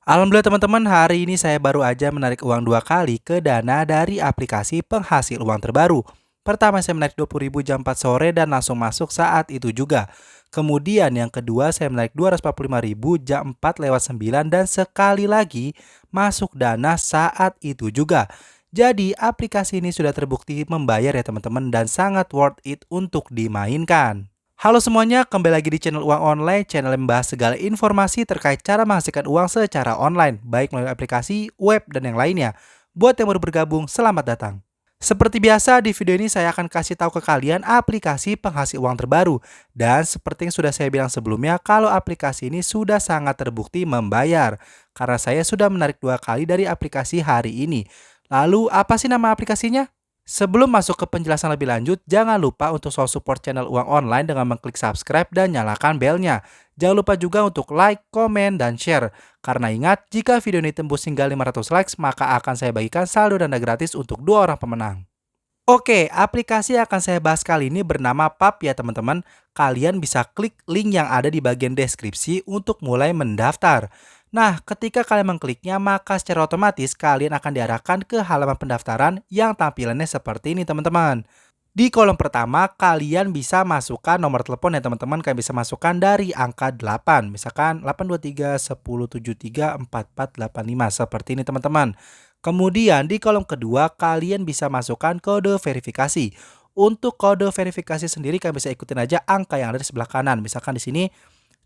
Alhamdulillah teman-teman, hari ini saya baru aja menarik uang 2 kali ke Dana dari aplikasi penghasil uang terbaru. Pertama saya menarik 20.000 jam 4 sore dan langsung masuk saat itu juga. Kemudian yang kedua saya menarik 245.000 jam 4 lewat 9 dan sekali lagi masuk Dana saat itu juga. Jadi aplikasi ini sudah terbukti membayar ya teman-teman dan sangat worth it untuk dimainkan. Halo semuanya, kembali lagi di channel Uang Online, channel yang membahas segala informasi terkait cara menghasilkan uang secara online, baik melalui aplikasi, web, dan yang lainnya. Buat yang baru bergabung, selamat datang. Seperti biasa, di video ini saya akan kasih tahu ke kalian aplikasi penghasil uang terbaru. Dan seperti yang sudah saya bilang sebelumnya, kalau aplikasi ini sudah sangat terbukti membayar. Karena saya sudah menarik 2 kali dari aplikasi hari ini. Lalu, apa sih nama aplikasinya? Sebelum masuk ke penjelasan lebih lanjut, jangan lupa untuk selalu support channel Uang Online dengan mengklik subscribe dan nyalakan belnya. Jangan lupa juga untuk like, komen, dan share. Karena ingat, jika video ini tembus hingga 500 likes, maka akan saya bagikan saldo dana gratis untuk 2 orang pemenang. Oke, aplikasi yang akan saya bahas kali ini bernama PAP ya teman-teman. Kalian bisa klik link yang ada di bagian deskripsi untuk mulai mendaftar. Nah, ketika kalian mengkliknya, maka secara otomatis kalian akan diarahkan ke halaman pendaftaran yang tampilannya seperti ini teman-teman. Di kolom pertama, kalian bisa masukkan nomor telepon ya teman-teman. Kalian bisa masukkan dari angka 8. Misalkan 823 1073 4485 seperti ini teman-teman. Kemudian di kolom kedua, kalian bisa masukkan kode verifikasi. Untuk kode verifikasi sendiri, kalian bisa ikutin aja angka yang ada di sebelah kanan. Misalkan di sini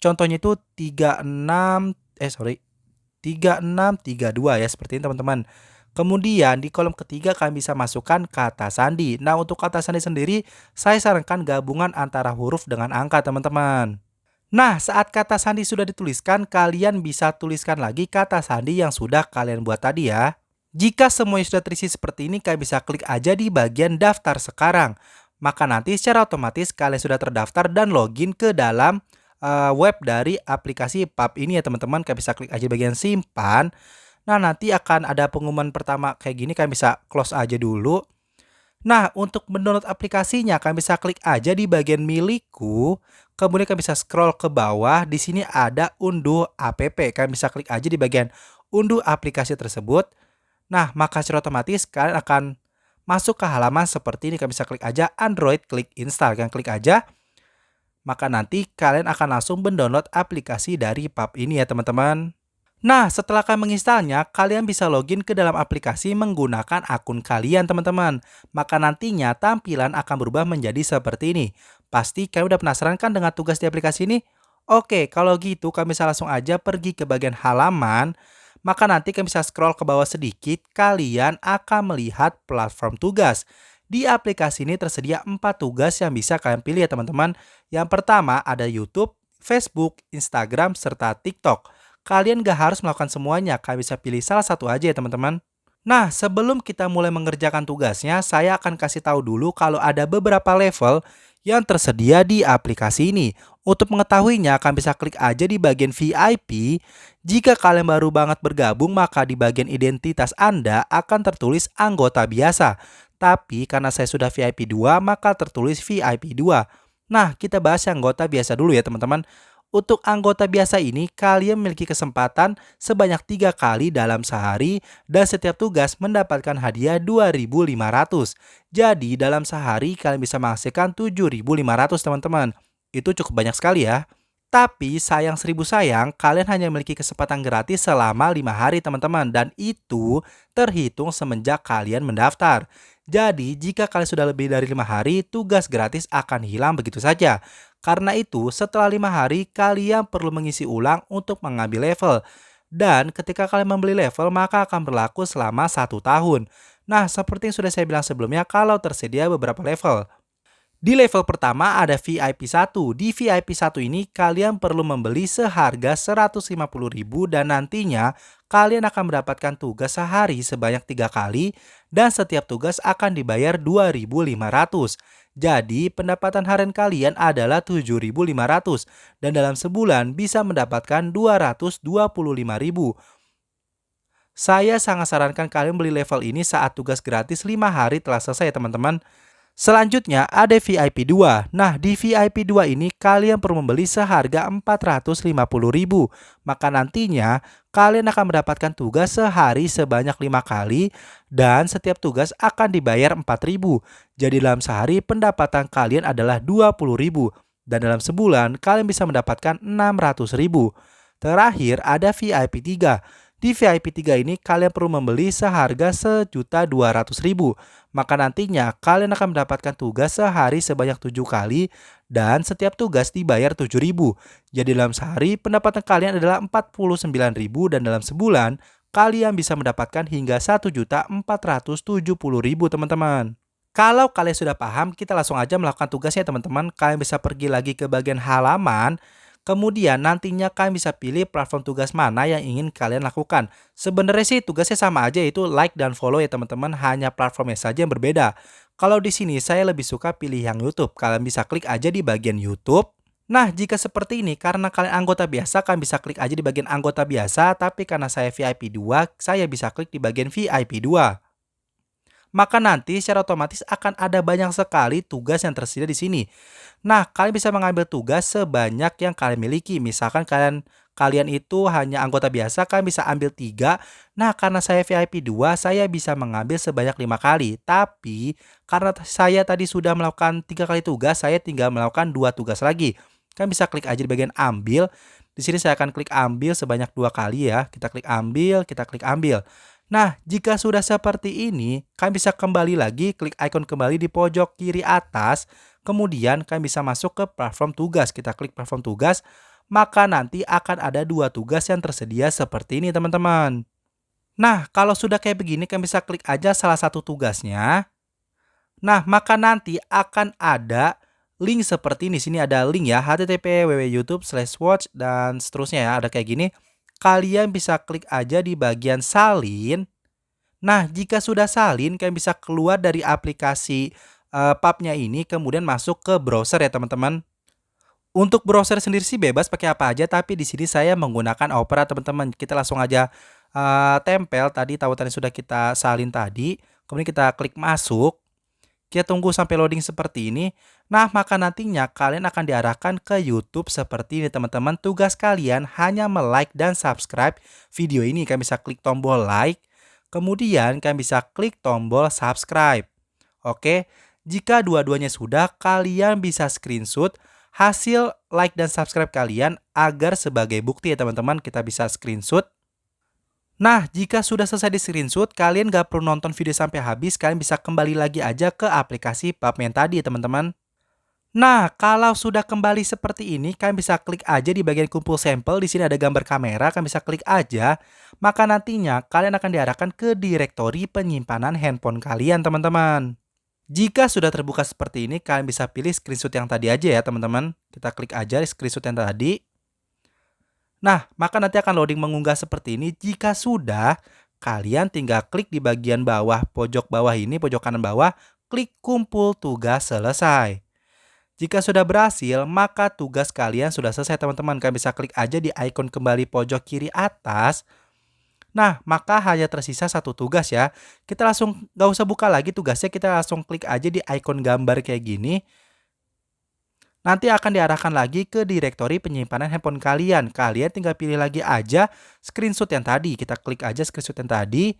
contohnya itu 3632 ya, seperti ini teman-teman. Kemudian di kolom ketiga kalian bisa masukkan kata sandi. Nah, untuk kata sandi sendiri saya sarankan gabungan antara huruf dengan angka teman-teman. Nah, saat kata sandi sudah dituliskan, kalian bisa tuliskan lagi kata sandi yang sudah kalian buat tadi ya. Jika semuanya sudah terisi seperti ini, kalian bisa klik aja di bagian daftar sekarang. Maka nanti secara otomatis kalian sudah terdaftar dan login ke dalam web dari aplikasi PAP ini ya teman-teman. Kalian bisa klik aja bagian simpan. Nah, nanti akan ada pengumuman pertama kayak gini, kalian bisa close aja dulu. Nah, untuk mendownload aplikasinya, kalian bisa klik aja di bagian milikku. Kemudian kalian bisa scroll ke bawah, di sini ada unduh app. Kalian bisa klik aja di bagian unduh aplikasi tersebut. Nah, maka secara otomatis kalian akan masuk ke halaman seperti ini. Kalian bisa klik aja Android, klik install. Kalian klik aja. Maka nanti kalian akan langsung mendownload aplikasi dari PAP ini ya teman-teman. Nah, setelah kalian menginstalnya, kalian bisa login ke dalam aplikasi menggunakan akun kalian teman-teman. Maka nantinya tampilan akan berubah menjadi seperti ini. Pasti kalian udah penasaran kan dengan tugas di aplikasi ini? Oke, kalau gitu kalian bisa langsung aja pergi ke bagian halaman. Maka nanti kalian bisa scroll ke bawah sedikit, kalian akan melihat platform tugas. Di aplikasi ini tersedia 4 tugas yang bisa kalian pilih ya teman-teman. Yang pertama ada YouTube, Facebook, Instagram, serta TikTok. Kalian gak harus melakukan semuanya, kalian bisa pilih salah satu aja ya teman-teman. Nah, sebelum kita mulai mengerjakan tugasnya, saya akan kasih tahu dulu kalau ada beberapa level yang tersedia di aplikasi ini. Untuk mengetahuinya, kalian bisa klik aja di bagian VIP. Jika kalian baru banget bergabung, maka di bagian identitas Anda akan tertulis anggota biasa. Tapi karena saya sudah VIP 2, maka tertulis VIP 2. Nah, kita bahas yang anggota biasa dulu ya teman-teman. Untuk anggota biasa ini, kalian memiliki kesempatan sebanyak 3 kali dalam sehari dan setiap tugas mendapatkan hadiah 2.500. Jadi, dalam sehari kalian bisa menghasilkan 7.500 teman-teman. Itu cukup banyak sekali ya. Tapi sayang seribu sayang, kalian hanya memiliki kesempatan gratis selama 5 hari teman-teman. Dan itu terhitung semenjak kalian mendaftar. Jadi, jika kalian sudah lebih dari 5 hari, tugas gratis akan hilang begitu saja. Karena itu, setelah 5 hari, kalian perlu mengisi ulang untuk mengambil level. Dan ketika kalian membeli level, maka akan berlaku selama 1 tahun. Nah, seperti yang sudah saya bilang sebelumnya, kalau tersedia beberapa level. Di level pertama ada VIP 1. Di VIP 1 ini kalian perlu membeli seharga 150.000 dan nantinya kalian akan mendapatkan tugas sehari sebanyak 3 kali dan setiap tugas akan dibayar 2.500. Jadi pendapatan harian kalian adalah 7.500 dan dalam sebulan bisa mendapatkan 225.000. Saya sangat sarankan kalian beli level ini saat tugas gratis 5 hari telah selesai teman-teman. Selanjutnya ada VIP 2. Nah, di VIP 2 ini kalian perlu membeli seharga 450.000. Maka nantinya kalian akan mendapatkan tugas sehari sebanyak 5 kali dan setiap tugas akan dibayar 4.000. Jadi dalam sehari pendapatan kalian adalah 20.000 dan dalam sebulan kalian bisa mendapatkan 600.000. Terakhir ada VIP 3. Di VIP 3 ini kalian perlu membeli seharga 1.200.000. Maka nantinya kalian akan mendapatkan tugas sehari sebanyak 7 kali dan setiap tugas dibayar 7.000. Jadi dalam sehari pendapatan kalian adalah 49.000 dan dalam sebulan kalian bisa mendapatkan hingga 1.470.000 teman-teman. Kalau kalian sudah paham, kita langsung aja melakukan tugasnya teman-teman. Kalian bisa pergi lagi ke bagian halaman. Kemudian nantinya kalian bisa pilih platform tugas mana yang ingin kalian lakukan. Sebenarnya sih tugasnya sama aja, yaitu like dan follow ya teman-teman, hanya platformnya saja yang berbeda. Kalau di sini saya lebih suka pilih yang YouTube. Kalian bisa klik aja di bagian YouTube. Nah, jika seperti ini karena kalian anggota biasa, kalian bisa klik aja di bagian anggota biasa, tapi karena saya VIP 2, saya bisa klik di bagian VIP 2. Maka nanti secara otomatis akan ada banyak sekali tugas yang tersedia di sini. Nah, kalian bisa mengambil tugas sebanyak yang kalian miliki. Misalkan kalian itu hanya anggota biasa, kalian bisa ambil 3. Nah, karena saya VIP 2, saya bisa mengambil sebanyak 5 kali. Tapi karena saya tadi sudah melakukan 3 kali tugas, saya tinggal melakukan 2 tugas lagi. Kalian bisa klik aja di bagian ambil. Di sini saya akan klik ambil sebanyak 2 kali ya. Kita klik ambil, kita klik ambil. Nah, jika sudah seperti ini, kalian bisa kembali lagi, klik icon kembali di pojok kiri atas. Kemudian kalian bisa masuk ke platform tugas. Kita klik platform tugas, maka nanti akan ada 2 tugas yang tersedia seperti ini teman-teman. Nah, kalau sudah kayak begini, kalian bisa klik aja salah satu tugasnya. Nah, maka nanti akan ada link seperti ini. Sini ada link ya, http://youtube/watch dan seterusnya ya, ada kayak gini. Kalian bisa klik aja di bagian salin. Nah, jika sudah salin, kalian bisa keluar dari aplikasi pubnya ini, kemudian masuk ke browser ya teman-teman. Untuk browser sendiri sih bebas pakai apa aja, tapi di sini saya menggunakan Opera teman-teman. Kita langsung aja tempel tadi tautan yang sudah kita salin tadi, kemudian kita klik masuk. Kita tunggu sampai loading seperti ini. Nah, maka nantinya kalian akan diarahkan ke YouTube seperti ini teman-teman. Tugas kalian hanya like dan subscribe video ini. Kalian bisa klik tombol like. Kemudian kalian bisa klik tombol subscribe. Oke, jika dua-duanya sudah, kalian bisa screenshot hasil like dan subscribe kalian agar sebagai bukti ya teman-teman. Kita bisa screenshot. Nah, jika sudah selesai di screenshot, kalian gak perlu nonton video sampai habis, kalian bisa kembali lagi aja ke aplikasi PubMed tadi, teman-teman. Nah, kalau sudah kembali seperti ini, kalian bisa klik aja di bagian kumpul sampel. Di sini ada gambar kamera, kalian bisa klik aja. Maka nantinya kalian akan diarahkan ke direktori penyimpanan handphone kalian, teman-teman. Jika sudah terbuka seperti ini, kalian bisa pilih screenshot yang tadi aja ya, teman-teman. Kita klik aja di screenshot yang tadi. Nah, maka nanti akan loading mengunggah seperti ini. Jika sudah, kalian tinggal klik di bagian bawah, pojok bawah ini, pojok kanan bawah, klik kumpul tugas selesai. Jika sudah berhasil, maka tugas kalian sudah selesai teman-teman. Kalian bisa klik aja di icon kembali pojok kiri atas. Nah, maka hanya tersisa 1 tugas ya. Kita langsung nggak usah buka lagi tugasnya, kita langsung klik aja di icon gambar kayak gini. Nanti akan diarahkan lagi ke direktori penyimpanan handphone kalian. Kalian tinggal pilih lagi aja screenshot yang tadi. Kita klik aja screenshot yang tadi.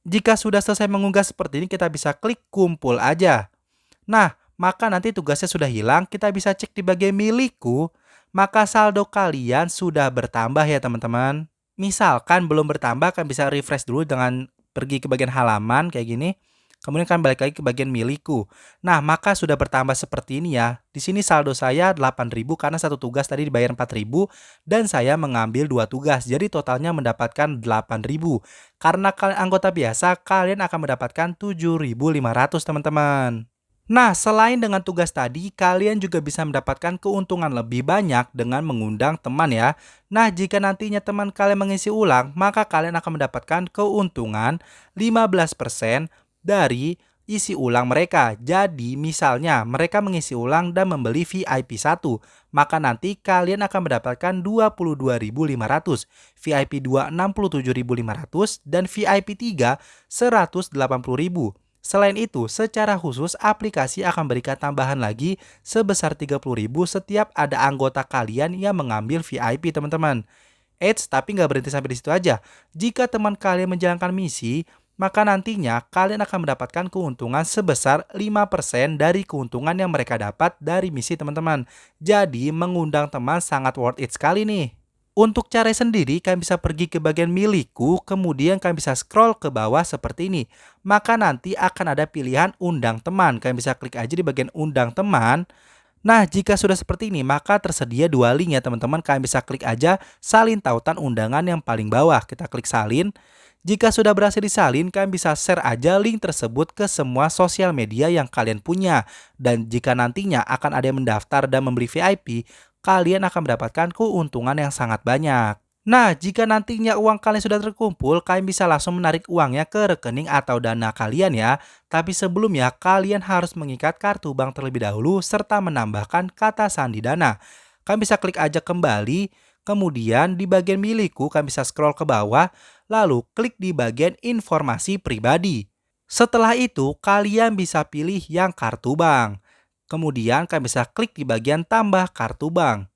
Jika sudah selesai mengunggah seperti ini, kita bisa klik kumpul aja. Nah, maka nanti tugasnya sudah hilang. Kita bisa cek di bagian milikku. Maka saldo kalian sudah bertambah ya teman-teman. Misalkan belum bertambah, kalian bisa refresh dulu dengan pergi ke bagian halaman kayak gini. Kemudian kalian balik lagi ke bagian milikku. Nah, maka sudah bertambah seperti ini ya. Di sini saldo saya 8.000 karena 1 tugas tadi dibayar 4.000 dan saya mengambil 2 tugas. Jadi totalnya mendapatkan 8.000. Karena kalian anggota biasa, kalian akan mendapatkan 7.500 teman-teman. Nah, selain dengan tugas tadi, kalian juga bisa mendapatkan keuntungan lebih banyak dengan mengundang teman ya. Nah, jika nantinya teman kalian mengisi ulang, maka kalian akan mendapatkan keuntungan 15% dari isi ulang mereka. Jadi misalnya mereka mengisi ulang dan membeli VIP 1, maka nanti kalian akan mendapatkan 22.500, VIP 2 67.500 dan VIP 3 180.000. Selain itu, secara khusus aplikasi akan berikan tambahan lagi sebesar 30.000 setiap ada anggota kalian yang mengambil VIP teman-teman. Eits, tapi nggak berhenti sampai di situ aja. Jika teman kalian menjalankan misi, maka nantinya kalian akan mendapatkan keuntungan sebesar 5% dari keuntungan yang mereka dapat dari misi teman-teman. Jadi, mengundang teman sangat worth it sekali nih. Untuk cara sendiri, kalian bisa pergi ke bagian milikku, kemudian kalian bisa scroll ke bawah seperti ini. Maka nanti akan ada pilihan undang teman. Kalian bisa klik aja di bagian undang teman. Nah, jika sudah seperti ini, maka tersedia dua link ya teman-teman. Kalian bisa klik aja salin tautan undangan yang paling bawah. Kita klik salin. Jika sudah berhasil disalin, kalian bisa share aja link tersebut ke semua sosial media yang kalian punya. Dan jika nantinya akan ada yang mendaftar dan membeli VIP, kalian akan mendapatkan keuntungan yang sangat banyak. Nah, jika nantinya uang kalian sudah terkumpul, kalian bisa langsung menarik uangnya ke rekening atau dana kalian ya. Tapi sebelumnya, kalian harus mengikat kartu bank terlebih dahulu serta menambahkan kata sandi dana. Kalian bisa klik aja kembali, kemudian di bagian milikku, kalian bisa scroll ke bawah, lalu klik di bagian informasi pribadi. Setelah itu, kalian bisa pilih yang kartu bank. Kemudian, kalian bisa klik di bagian tambah kartu bank.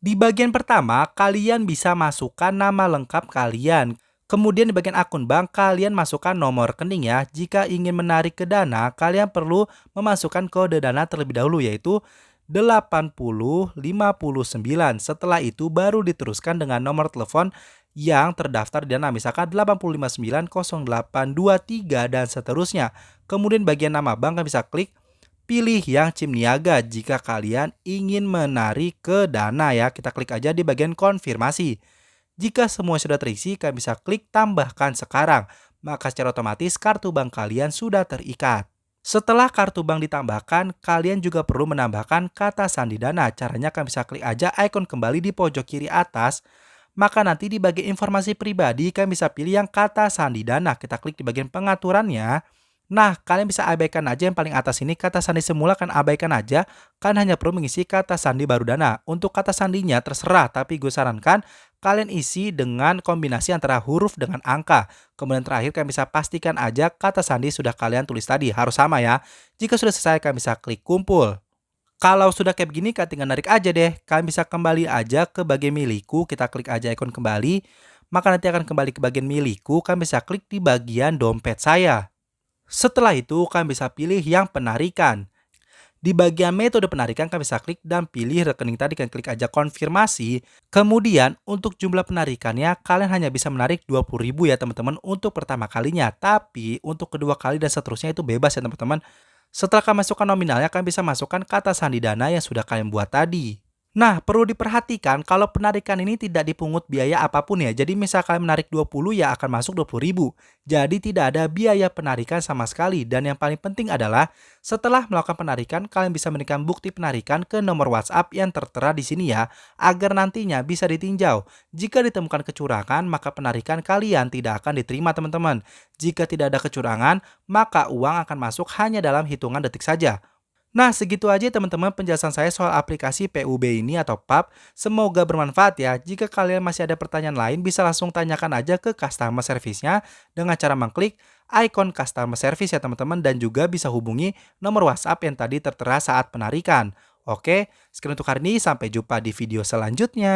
Di bagian pertama, kalian bisa masukkan nama lengkap kalian. Kemudian di bagian akun bank, kalian masukkan nomor rekening ya. Jika ingin menarik ke dana, kalian perlu memasukkan kode dana terlebih dahulu yaitu 8059. Setelah itu baru diteruskan dengan nomor telepon yang terdaftar di dana, misalkan 80590823 dan seterusnya. Kemudian bagian nama bank kalian bisa klik pilih yang CIM niaga jika kalian ingin menarik ke dana ya. Kita klik aja di bagian konfirmasi. Jika semua sudah terisi, kalian bisa klik tambahkan sekarang. Maka secara otomatis kartu bank kalian sudah terikat. Setelah kartu bank ditambahkan, kalian juga perlu menambahkan kata sandi dana. Caranya kalian bisa klik aja ikon kembali di pojok kiri atas. Maka nanti di bagian informasi pribadi, kalian bisa pilih yang kata sandi dana. Kita klik di bagian pengaturannya. Nah, kalian bisa abaikan aja yang paling atas ini, kata sandi semula kan abaikan aja, kan hanya perlu mengisi kata sandi baru dana. Untuk kata sandinya terserah, tapi gue sarankan kalian isi dengan kombinasi antara huruf dengan angka. Kemudian terakhir kalian bisa pastikan aja kata sandi sudah kalian tulis tadi, harus sama ya. Jika sudah selesai, kalian bisa klik kumpul. Kalau sudah kayak begini, kalian tinggal narik aja deh. Kalian bisa kembali aja ke bagian milikku, kita klik aja ikon kembali. Maka nanti akan kembali ke bagian milikku, kalian bisa klik di bagian dompet saya. Setelah itu, kalian bisa pilih yang penarikan. Di bagian metode penarikan, kalian bisa klik dan pilih rekening tadi, kalian klik aja konfirmasi. Kemudian, untuk jumlah penarikannya, kalian hanya bisa menarik 20.000 ya teman-teman untuk pertama kalinya. Tapi, untuk kedua kali dan seterusnya itu bebas ya teman-teman. Setelah kalian masukkan nominalnya, kalian bisa masukkan kata sandi dana yang sudah kalian buat tadi. Nah, perlu diperhatikan kalau penarikan ini tidak dipungut biaya apapun ya. Jadi misal kalian menarik 20 ya akan masuk 20.000. Jadi tidak ada biaya penarikan sama sekali. Dan yang paling penting adalah setelah melakukan penarikan, kalian bisa memberikan bukti penarikan ke nomor WhatsApp yang tertera di sini ya, agar nantinya bisa ditinjau. Jika ditemukan kecurangan, maka penarikan kalian tidak akan diterima teman-teman. Jika tidak ada kecurangan, maka uang akan masuk hanya dalam hitungan detik saja. Nah, segitu aja teman-teman penjelasan saya soal aplikasi PUB ini atau PUB. Semoga bermanfaat ya. Jika kalian masih ada pertanyaan lain, bisa langsung tanyakan aja ke customer service-nya dengan cara mengklik ikon customer service ya teman-teman. Dan juga bisa hubungi nomor WhatsApp yang tadi tertera saat penarikan. Oke, sekian untuk hari ini. Sampai jumpa di video selanjutnya.